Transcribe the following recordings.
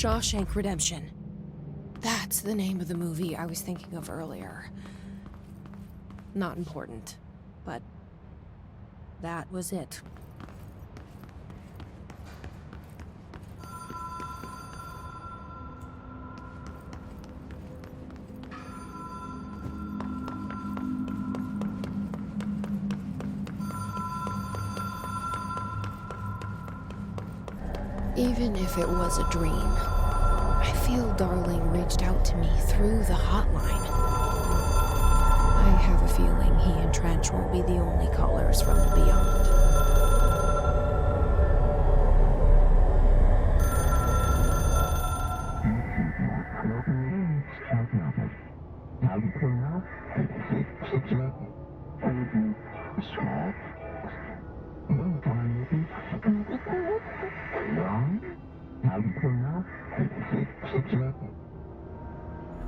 Shawshank Redemption. That's the name of the movie I was thinking of earlier. Not important, but that was it. Even if it was a dream, I feel Darling reached out to me through the hotline. I have a feeling he and Trench won't be the only callers from the beyond.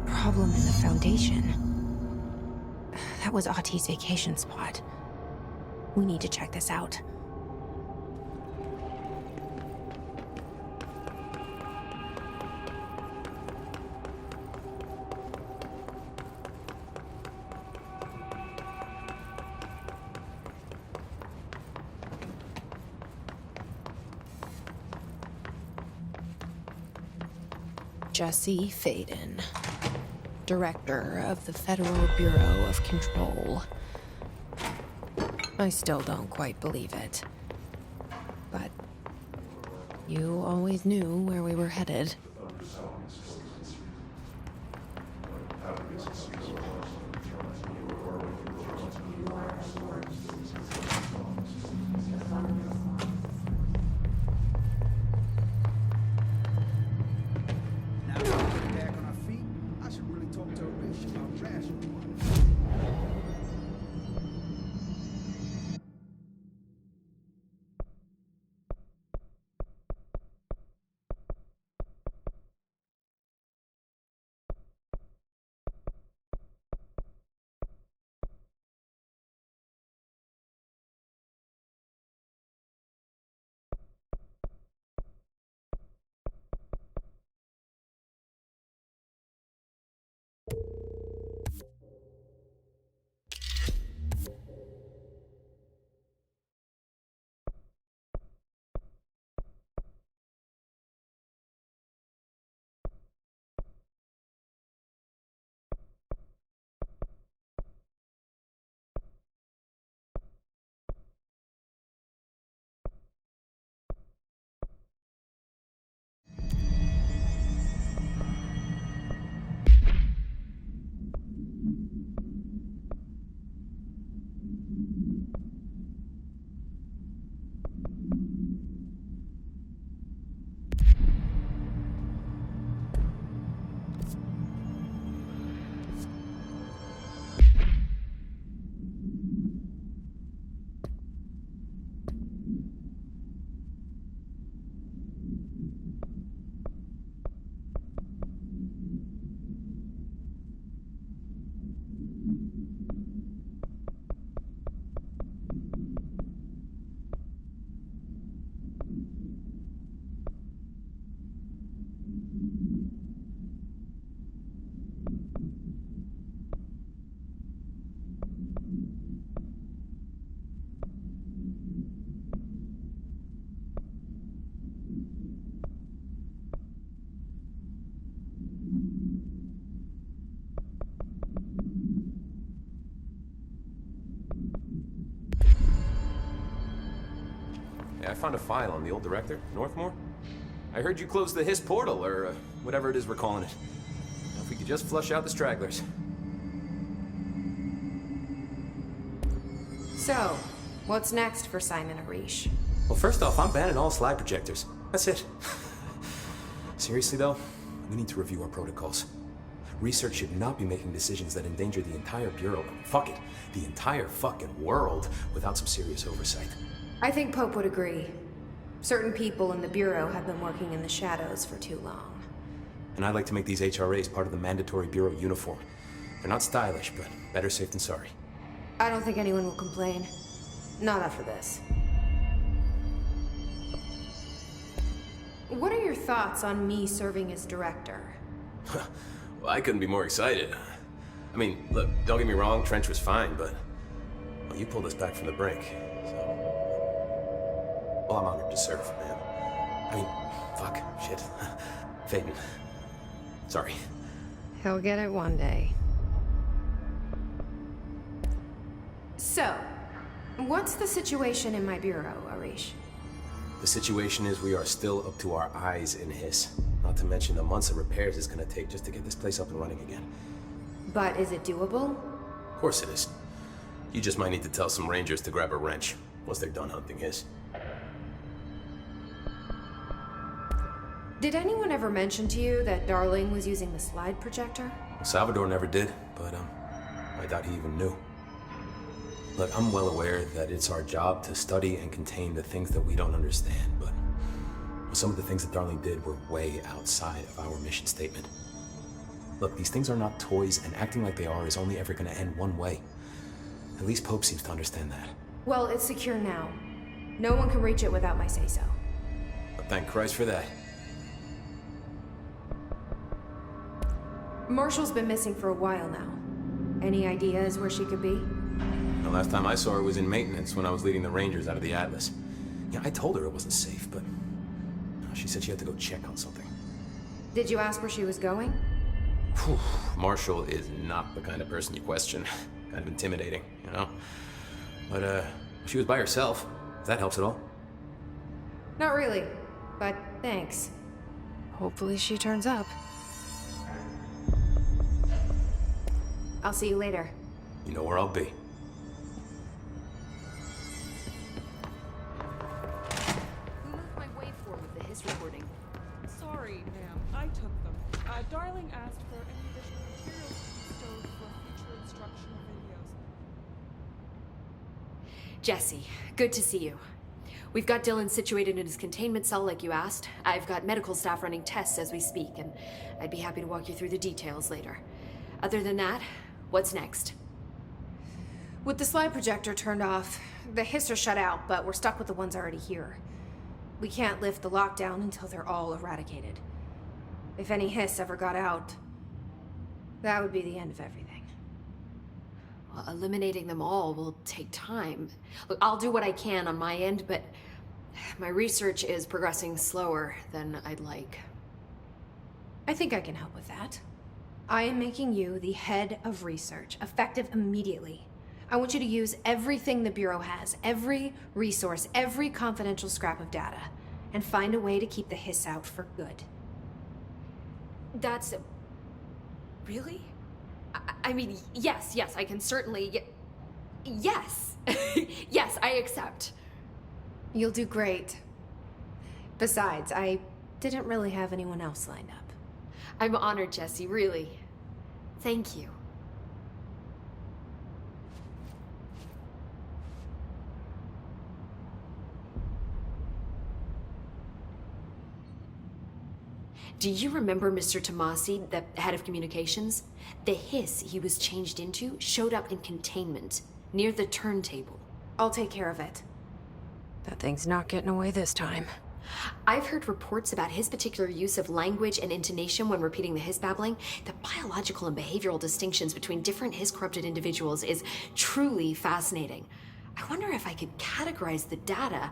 Problem in the foundation. That was Auti's vacation spot. We need to check this out. Jesse Faden, Director of the Federal Bureau of Controle. I still don't quite believe it. But you always knew where we were headed. I found a file on the old director, Northmore. I heard you closed the Hiss portal, or whatever it is we're calling it. Now, if we could just flush out the stragglers. So, what's next for Simon Arish? Well, first off, I'm banning all slide projectors. That's it. Seriously, though, we need to review our protocols. Research should not be making decisions that endanger the entire Bureau, fuck it, the entire fucking world, without some serious oversight. I think Pope would agree. Certain people in the Bureau have been working in the shadows for too long. And I'd like to make these HRAs part of the mandatory Bureau uniform. They're not stylish, but better safe than sorry. I don't think anyone will complain. Not after this. What are your your thoughts on me serving as director? Well, I couldn't be more excited. I mean, look, don't get me wrong, Trench was fine, but... Well, you pulled us back from the brink, so... Well, I'm honored to serve, man. I mean, fuck, shit. Faden. Sorry. He'll get it one day. So, what's the situation in my bureau, Arish? The situation is we are still up to our eyes in Hiss. Not to mention the months of repairs it's gonna take just to get this place up and running again. But is it doable? Of course it is. You just might need to tell some rangers to grab a wrench once they're done hunting Hiss. Did anyone ever mention to you that Darling was using the slide projector? Salvador never did, but I doubt he even knew. Look, I'm well aware that it's our job to study and contain the things that we don't understand, but some of the things that Darling did were way outside of our mission statement. Look, these things are not toys, and acting like they are is only ever going to end one way. At least Pope seems to understand that. Well, it's secure now. No one can reach it without my say-so. But thank Christ for that. Marshall's been missing for a while now. Any ideas where she could be? The last time I saw her was in maintenance when I was leading the Rangers out of the Atlas. Yeah, I told her it wasn't safe, but she said she had to go check on something. Did you ask where she was going? Whew. Marshall is not the kind of person you question. Kind of intimidating, you know? But, she was by herself, if that helps at all. Not really, but thanks. Hopefully she turns up. I'll see you later. You know where I'll be. Who moved my waveform with the hiss recording? Sorry, ma'am. I took them. Darling asked for any additional materials to be stowed for future instructional videos. Jesse, good to see you. We've got Dylan situated in his containment cell like you asked. I've got medical staff running tests as we speak, and I'd be happy to walk you through the details later. Other than that, what's next? With the slide projector turned off, the hiss are shut out, but we're stuck with the ones already here. We can't lift the lockdown until they're all eradicated. If any hiss ever got out, that would be the end of everything. Well, eliminating them all will take time. Look, I'll do what I can on my end, but my research is progressing slower than I'd like. I think I can help with that. I am making you the head of research, effective immediately. I want you to use everything the Bureau has, every resource, every confidential scrap of data, and find a way to keep the hiss out for good. That's... Really? I mean, yes, I can certainly... Yes! Yes, I accept. You'll do great. Besides, I didn't really have anyone else lined up. I'm honored, Jesse, really. Thank you. Do you remember Mr. Tomasi, the head of communications? The hiss he was changed into showed up in containment, near the turntable. I'll take care of it. That thing's not getting away this time. I've heard reports about his particular use of language and intonation when repeating the hiss babbling. The biological and behavioral distinctions between different hiss-corrupted individuals is truly fascinating. I wonder if I could categorize the data.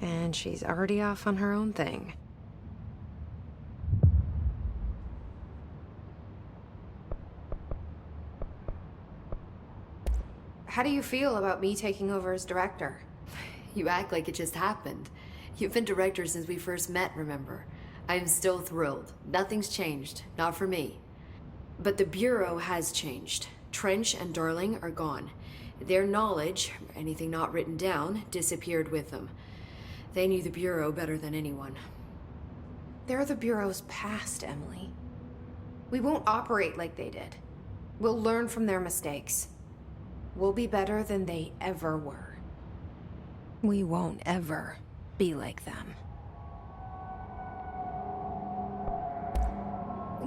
And she's already off on her own thing. How do you feel about me taking over as director? You act like it just happened. You've been director since we first met, remember? I'm still thrilled. Nothing's changed. Not for me. But the Bureau has changed. Trench and Darling are gone. Their knowledge, anything not written down, disappeared with them. They knew the Bureau better than anyone. They're the Bureau's past, Emily. We won't operate like they did. We'll learn from their mistakes. We'll be better than they ever were. We won't ever be like them.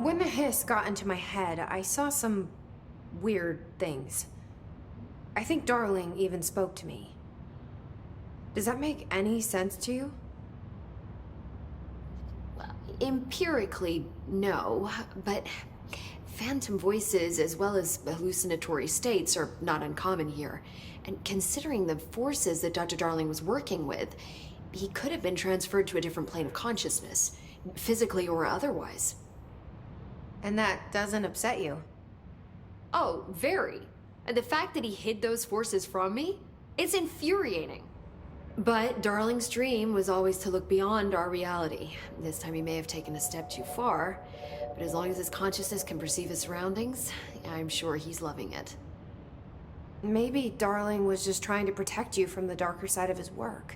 When the hiss got into my head, I saw some weird things. I think Darling even spoke to me. Does that make any sense to you? Well, Empirically, no, but phantom voices as well as hallucinatory states are not uncommon here. And considering the forces that Dr. Darling was working with, he could have been transferred to a different plane of consciousness, physically or otherwise. And that doesn't upset you? Oh, very. And the fact that he hid those forces from me, it's infuriating. But Darling's dream was always to look beyond our reality. This time he may have taken a step too far, but as long as his consciousness can perceive his surroundings, I'm sure he's loving it. Maybe Darling was just trying to protect you from the darker side of his work.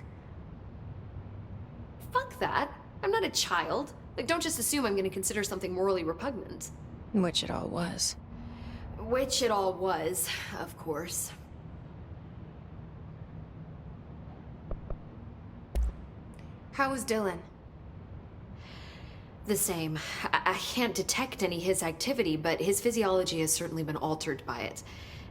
Fuck that. I'm not a child. Like, don't just assume I'm gonna consider something morally repugnant. Which it all was. Which it all was, of course. How was Dylan? The same. I can't detect any his activity, but his physiology has certainly been altered by it.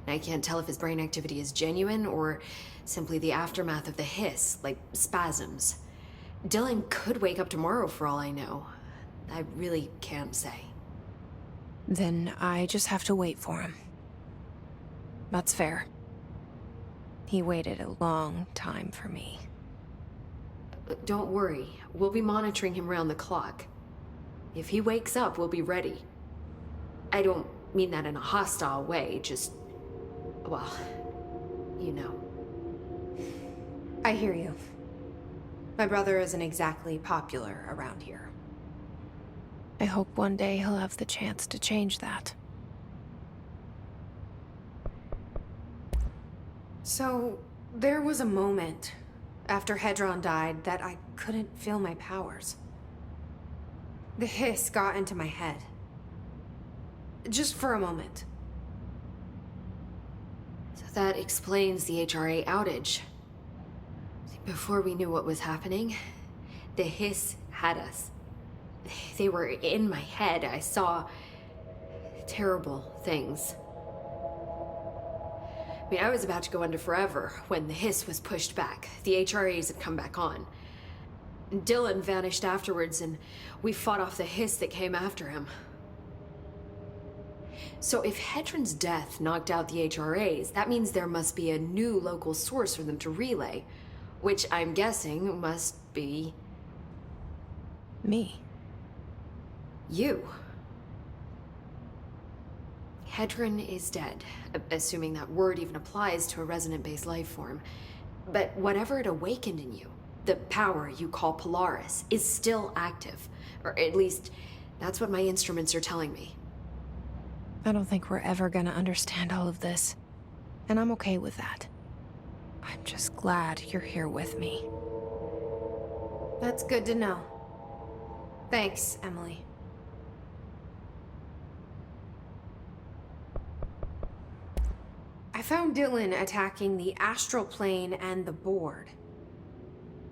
And I can't tell if his brain activity is genuine or simply the aftermath of the hiss, like spasms. Dylan could wake up tomorrow for all I know. I really can't say. Then I just have to wait for him. That's fair. He waited a long time for me. Don't worry. We'll be monitoring him round the clock. If he wakes up, we'll be ready. I don't mean that in a hostile way, just... well, you know. I hear you. My brother isn't exactly popular around here. I hope one day he'll have the chance to change that. So, there was a moment after Hedron died that I couldn't feel my powers. The hiss got into my head. Just for a moment. So that explains the HRA outage. Before we knew what was happening, the hiss had us. They were in my head. I saw terrible things. I mean, I was about to go under forever when the hiss was pushed back. The HRAs had come back on. Dylan vanished afterwards, and we fought off the hiss that came after him. So if Hedron's death knocked out the HRAs, that means there must be a new local source for them to relay, which I'm guessing must be... me. You. Hedron is dead, assuming that word even applies to a resonant-based life form. But whatever it awakened in you, the power you call Polaris, is still active. Or at least, that's what my instruments are telling me. I don't think we're ever gonna understand all of this. And I'm okay with that. I'm just glad you're here with me. That's good to know. Thanks, Emily. I found Dylan attacking the astral plane and the board.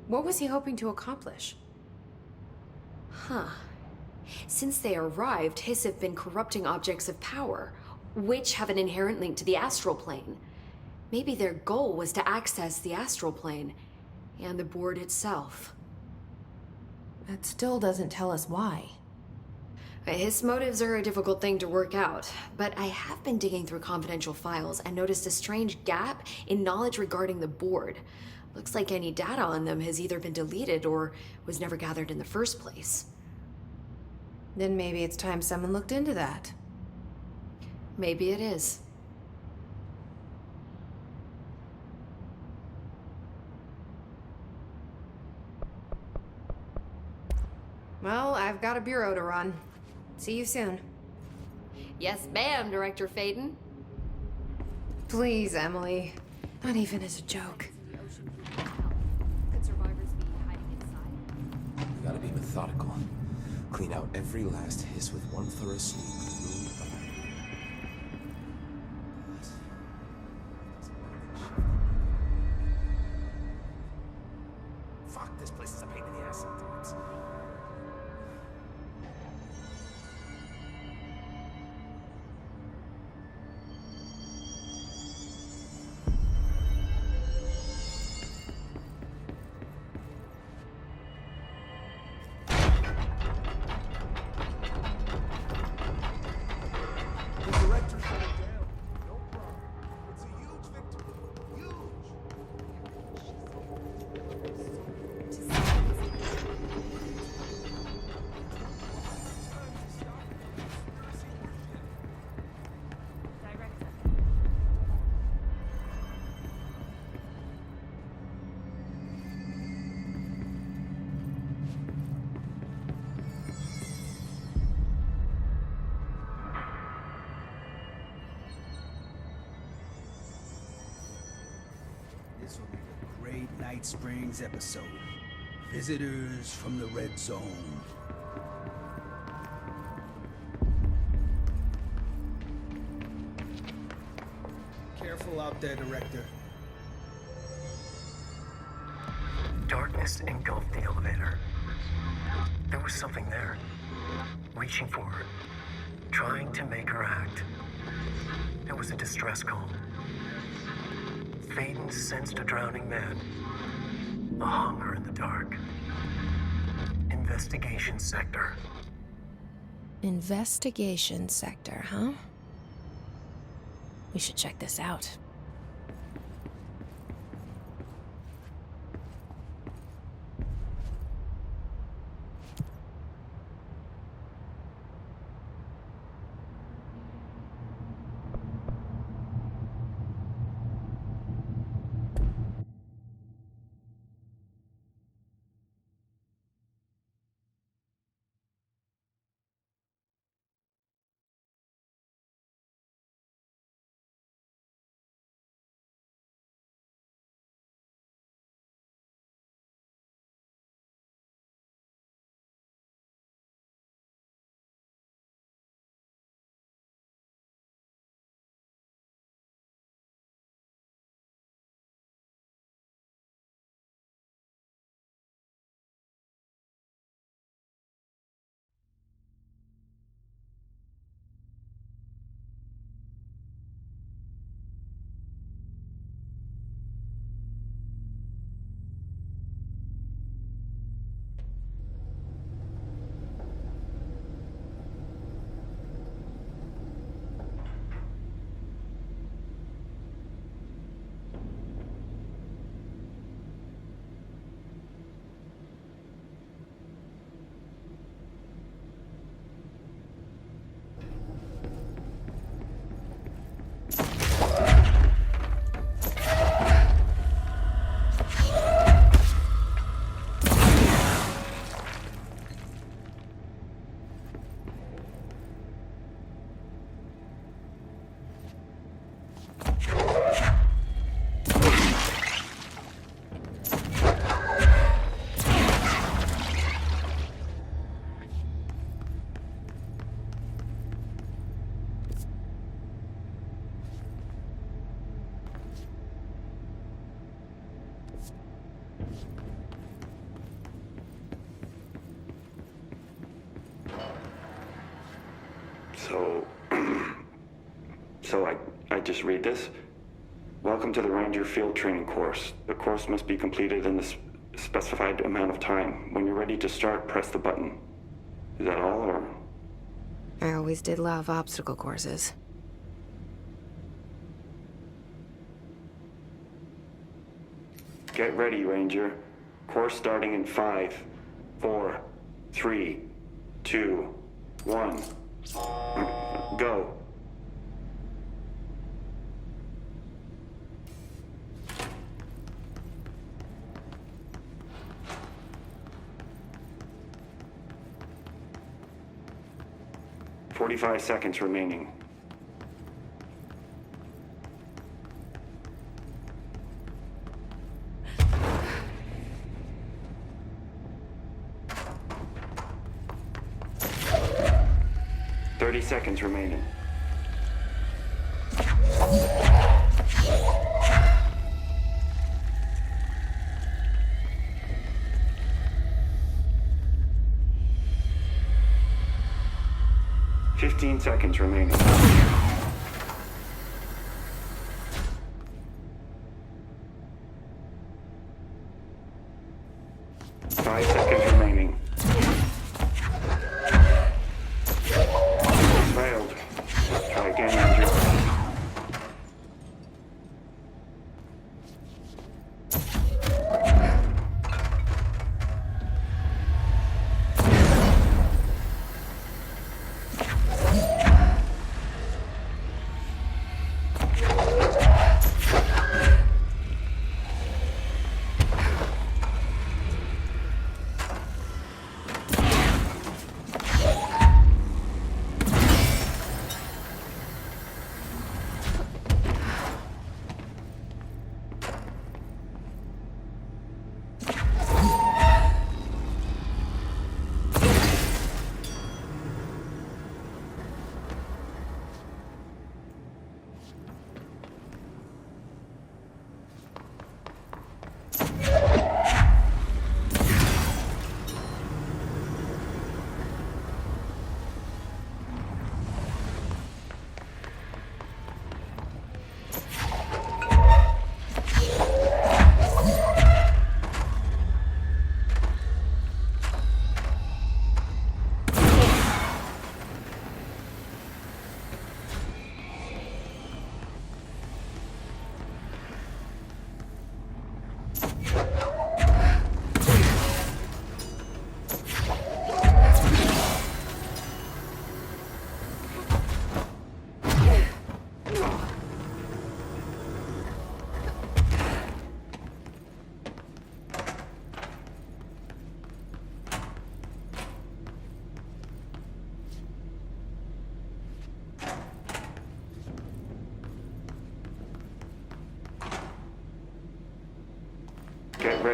What was he hoping to accomplish? Huh. Since they arrived, Hiss have been corrupting objects of power, which have an inherent link to the astral plane. Maybe their goal was to access the astral plane and the board itself. That still doesn't tell us why. His motives are a difficult thing to work out, but I have been digging through confidential files and noticed a strange gap in knowledge regarding the board. Looks like any data on them has either been deleted or was never gathered in the first place. Then maybe it's time someone looked into that. Maybe it is. Well, I've got a bureau to run. See you soon. Yes, ma'am, Director Faden. Please, Emily. Not even as a joke. Could survivors be hiding inside? We gotta be methodical. Clean out every last hiss with one thorough sweep. Fuck, this place is a pain in the ass sometimes. This will be a great Night Springs episode. Visitors from the Red Zone. Careful out there, Director. Darkness engulfed the elevator. There was something there, reaching for her, trying to make her act. It was a distress call. Faden sensed a drowning man, a hunger in the dark. Investigation sector. Investigation sector, huh? We should check this out. So I just read this. Welcome to the Ranger Field Training course. The course must be completed in the specified amount of time. When you're ready to start, press the button. Is that all, or? I always did love obstacle courses. Get ready, Ranger. Course starting in 5, 4, 3, 2, 1. Go. "45 seconds remaining. Seconds remaining. "15 seconds remaining. 5 seconds remaining. Failed. Try again, Andrew.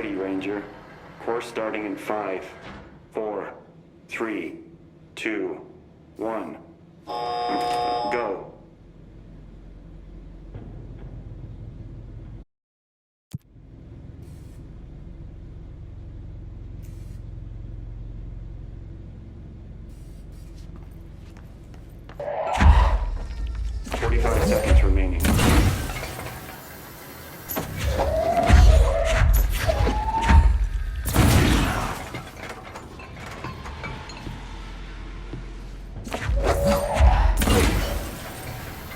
ready, Ranger. Course starting in 5, 4, 3, 2, 1. Go. Seconds remaining.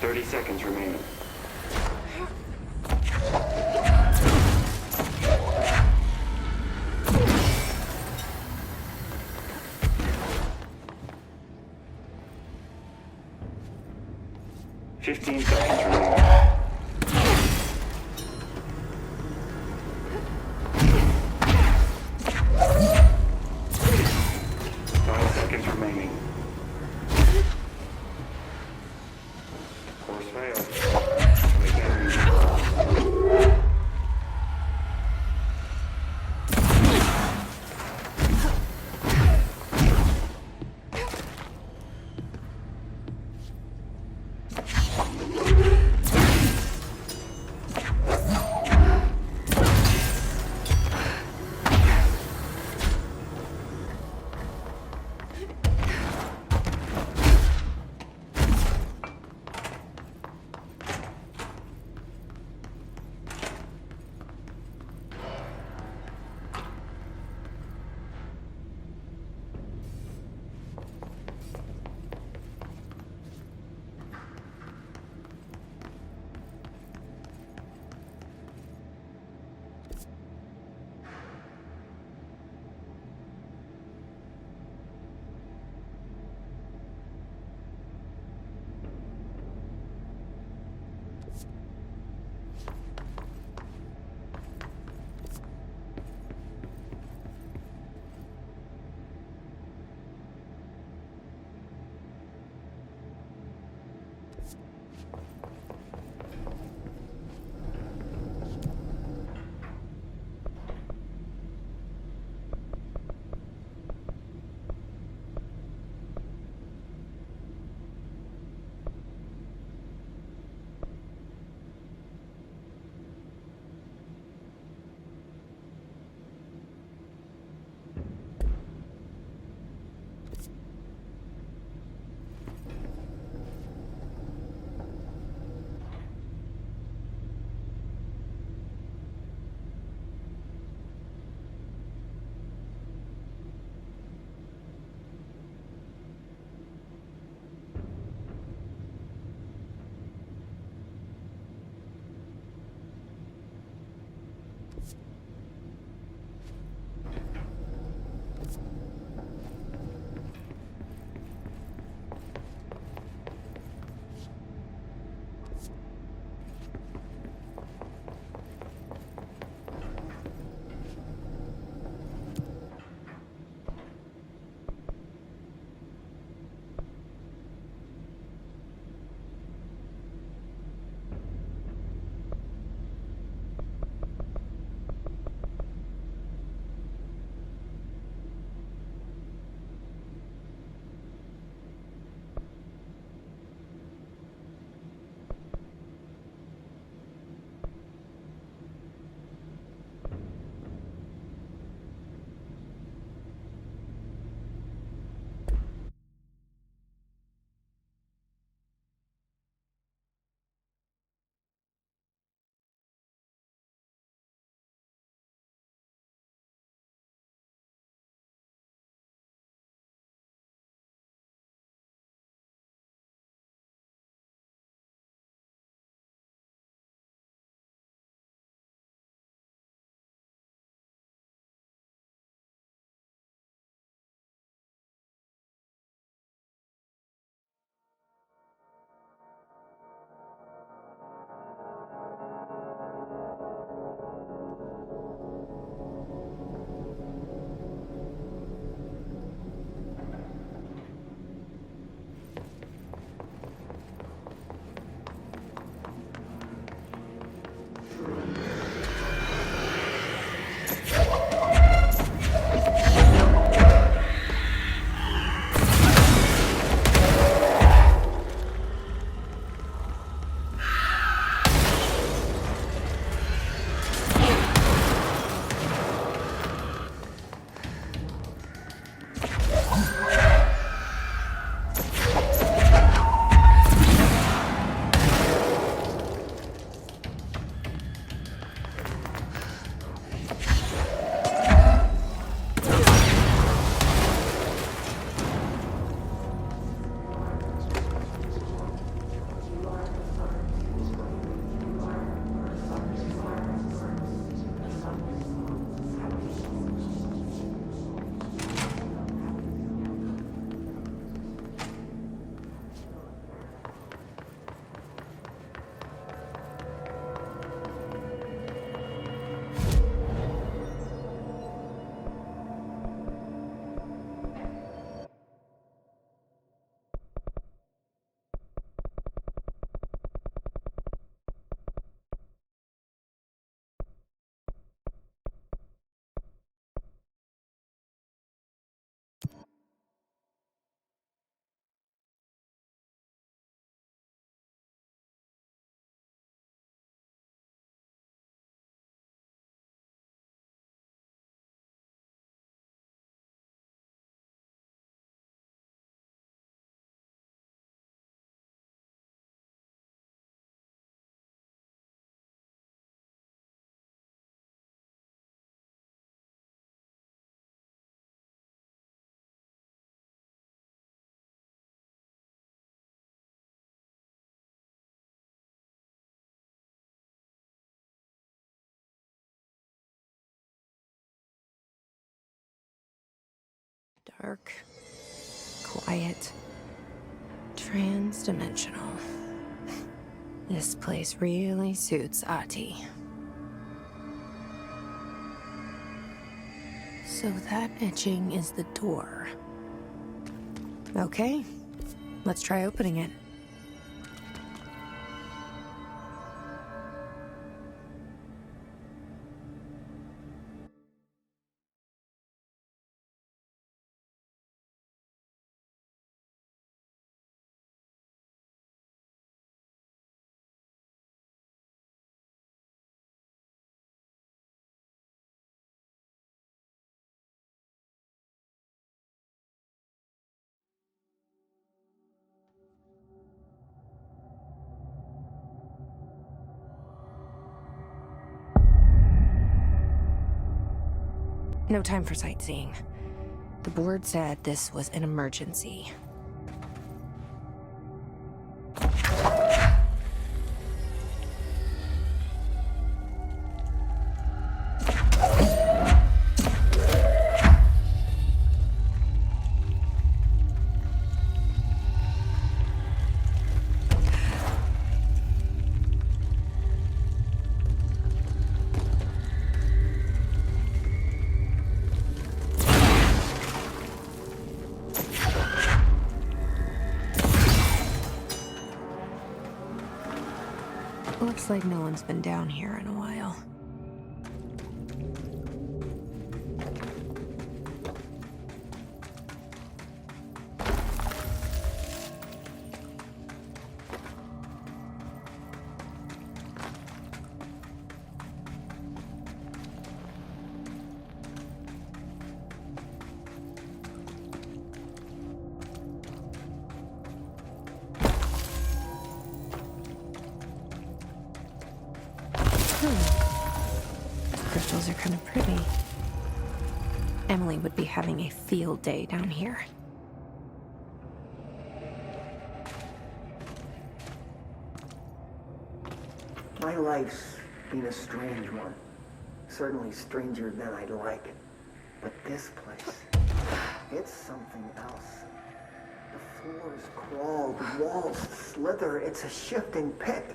30 seconds remaining. 15 seconds remaining. 5 seconds remaining. Course failed. Dark, quiet, trans-dimensional. This place really suits Ahti. So that etching is the door. Okay, let's try opening it. No time for sightseeing. The board said this was an emergency. Looks like no one's been down here in a while. Crystals are kind of pretty. Emily would be having a field day down here. My life's been a strange one. Certainly stranger than I'd like. But this place, it's something else. The floors crawl, the walls slither. It's a shifting pit.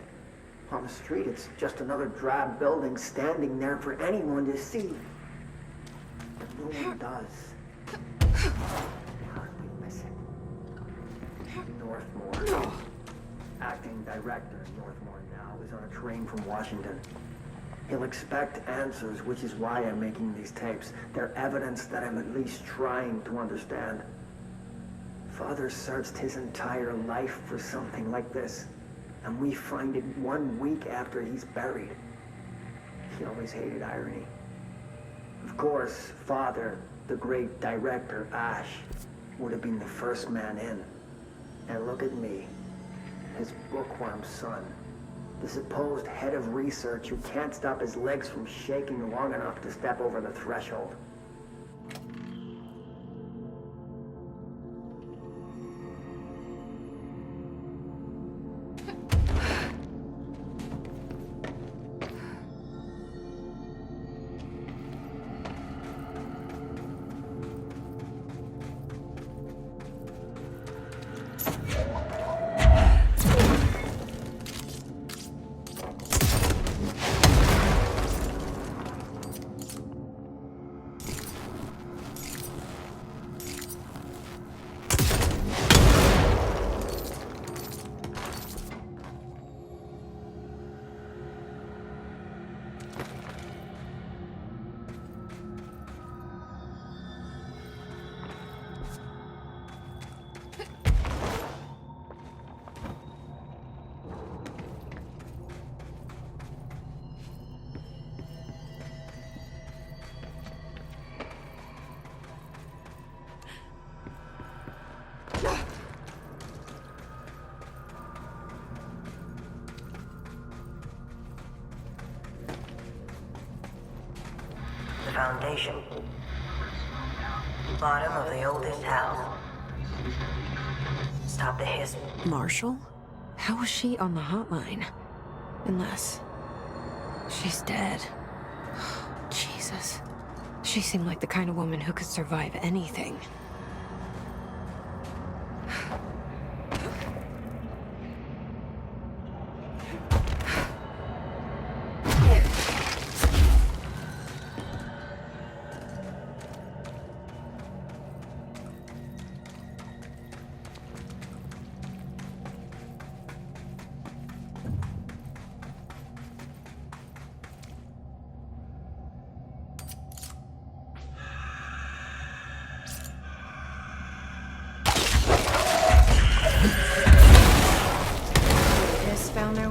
On the street, it's just another drab building standing there for anyone to see. But no one does. How did we miss it? Northmore. Acting director Northmore now is on a train from Washington. He'll expect answers, which is why I'm making these tapes. They're evidence that I'm at least trying to understand. Father searched his entire life for something like this. And we find it 1 week after he's buried. He always hated irony. Of course, Father, the great director, Ash, would have been the first man in. And look at me, his bookworm son, the supposed head of research who can't stop his legs from shaking long enough to step over the threshold. Foundation. Bottom of the oldest house. Stop the hiss. Marshall? How was she on the hotline? Unless she's dead. Jesus. She seemed like the kind of woman who could survive anything.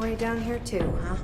way down here too, huh?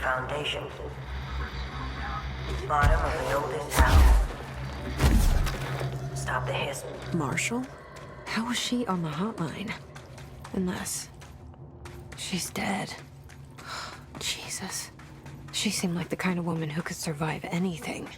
Foundation. Bottom of the oldest house. Stop the hiss. Marshall? How was she on the hotline? Unless... she's dead. Jesus. She seemed like the kind of woman who could survive anything.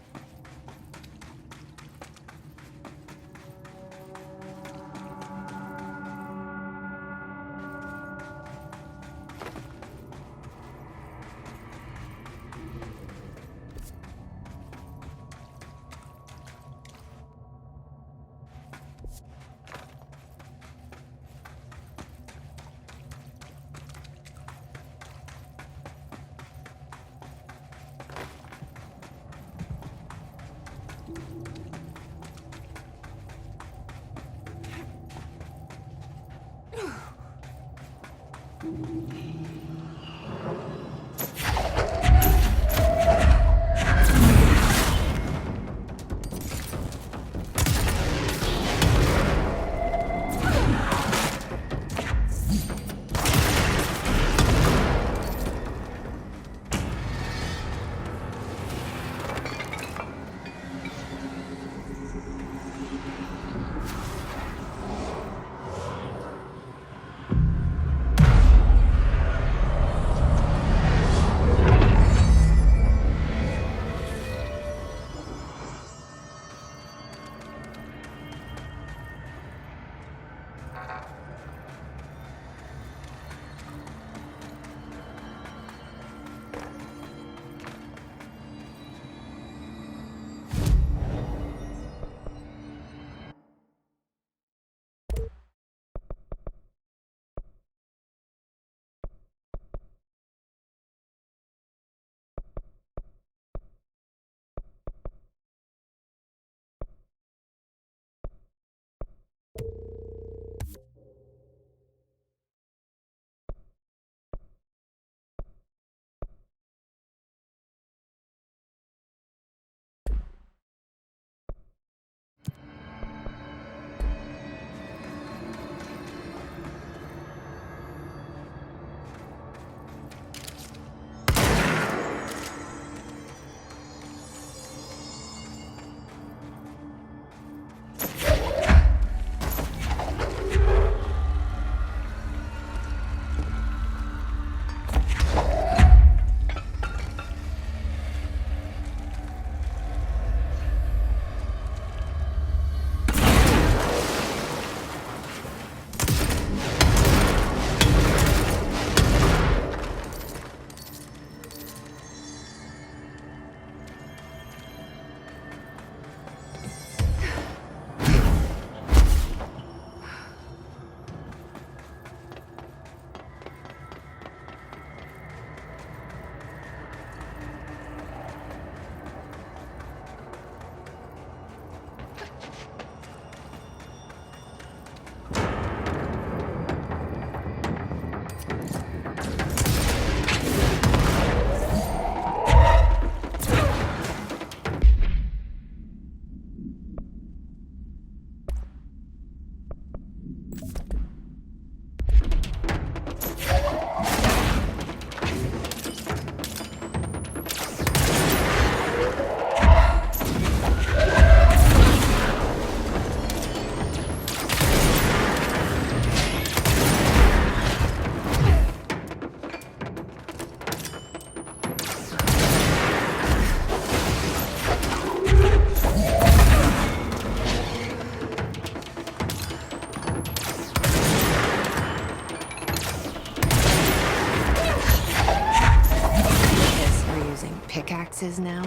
senses now.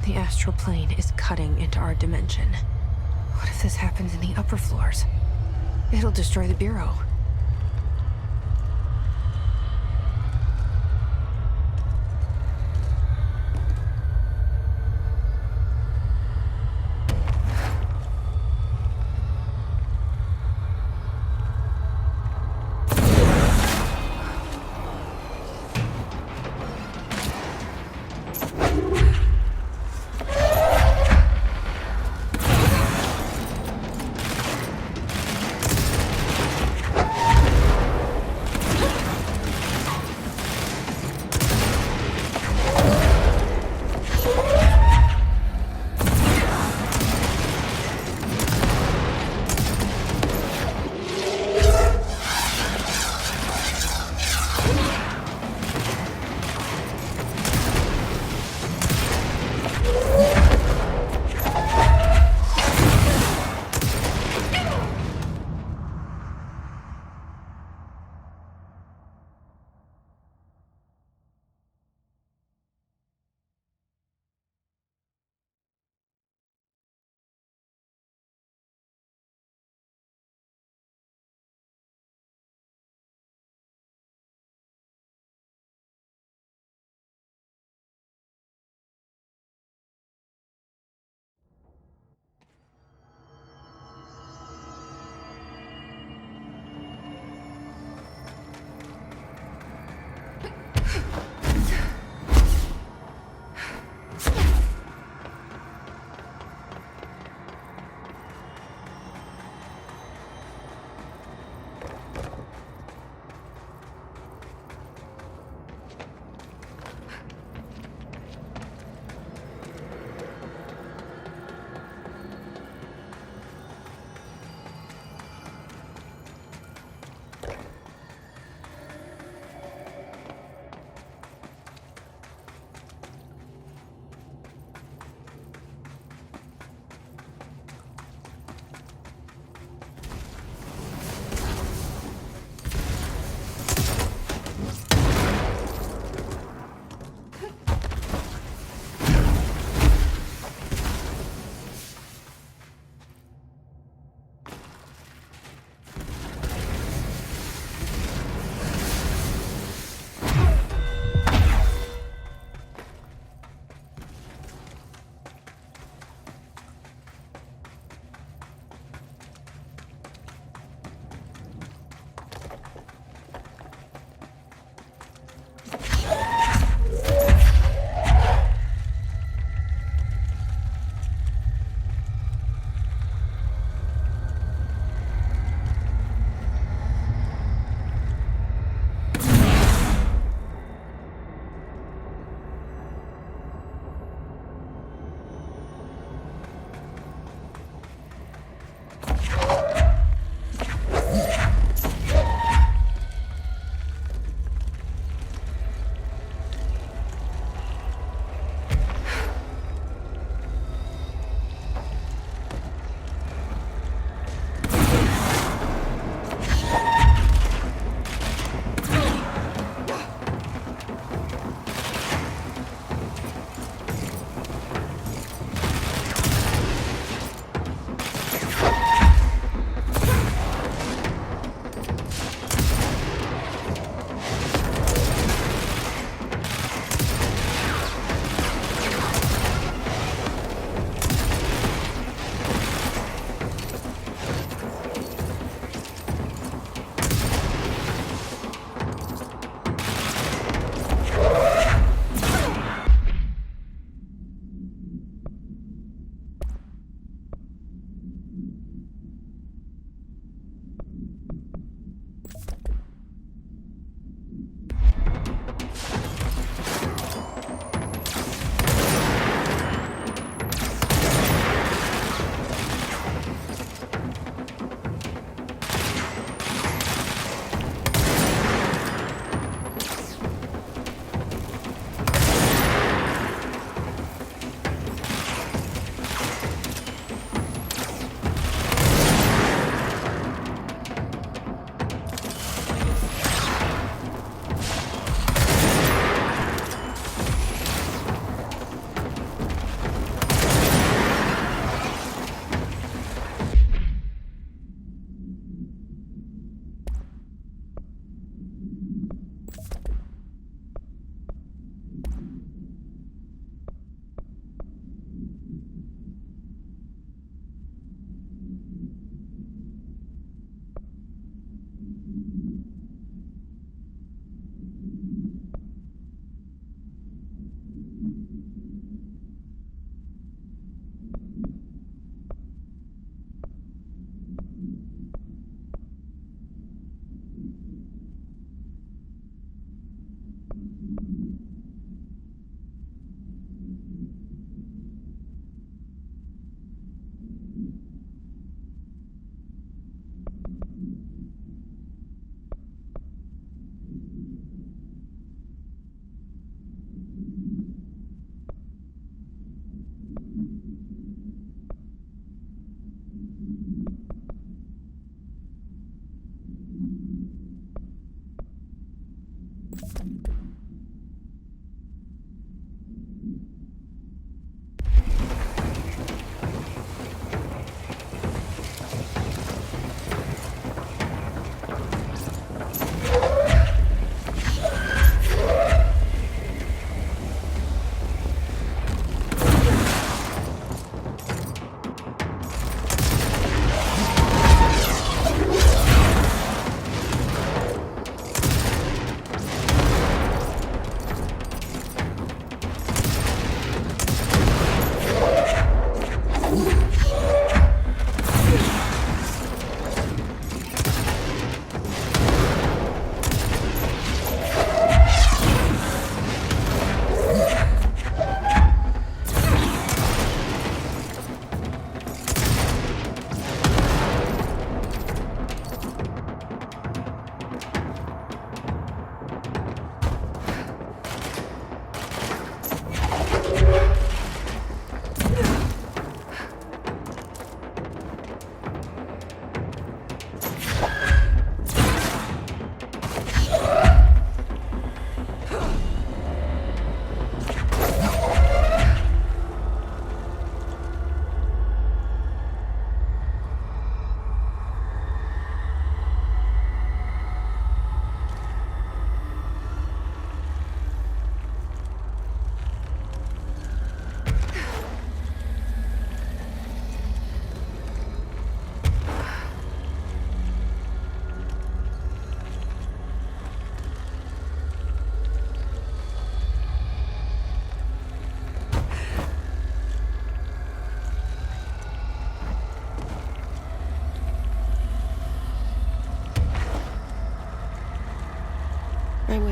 The astral plane is cutting into our dimension. What if this happens in the upper floors? It'll destroy the Bureau.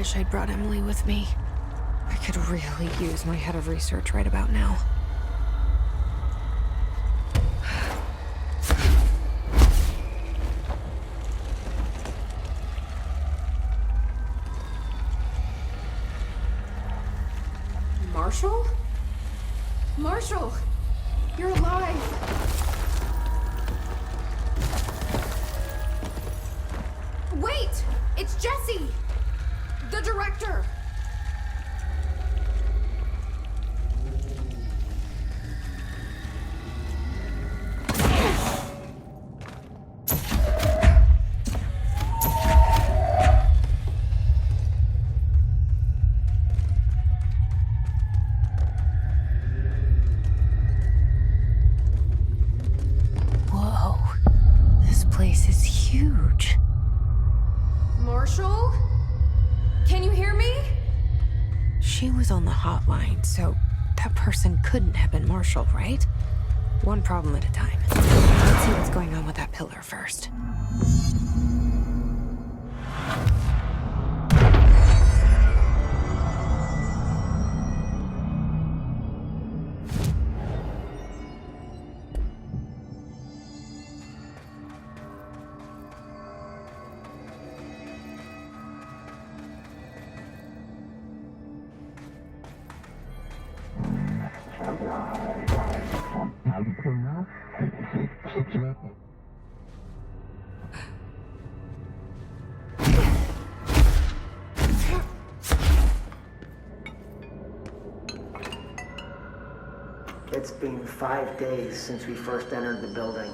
wish I'd brought Emily with me. I could really use my head of research right about now. Marshall? Marshall! You're alive! Wait! It's Jesse! The director! Whoa. This place is huge. Marshall? Can you hear me? She was on the hotline, so that person couldn't have been Marshall, right? One problem at a time. Let's see what's going on with that pillar first. It's been 5 days since we first entered the building.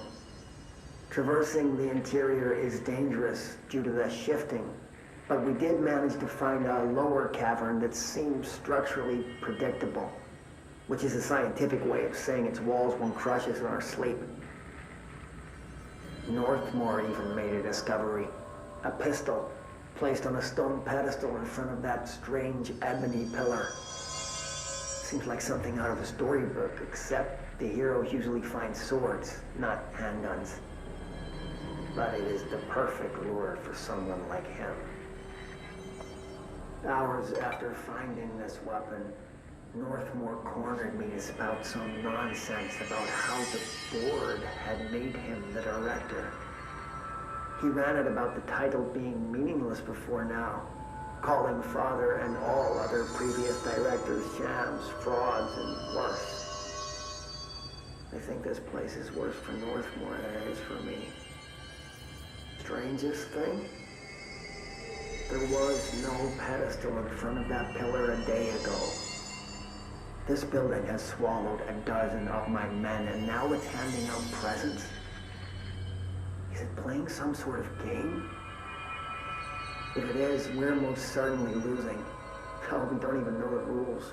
Traversing the interior is dangerous due to the shifting, but we did manage to find a lower cavern that seems structurally predictable, which is a scientific way of saying its walls won't crush us in our sleep. Northmore even made a discovery. A pistol placed on a stone pedestal in front of that strange ebony pillar. Seems like something out of a storybook, except the heroes usually find swords, not handguns. But it is the perfect lure for someone like him. Hours after finding this weapon, Northmore cornered me to spout some nonsense about how the board had made him the director. He ranted about the title being meaningless before now, calling Father and all other previous directors shams, frauds, and worse. I think this place is worse for Northmore than it is for me. Strangest thing? There was no pedestal in front of that pillar a day ago. This building has swallowed a dozen of my men, and now it's handing out presents? Is it playing some sort of game? If it is, we're most certainly losing. Hell, we don't even know the rules.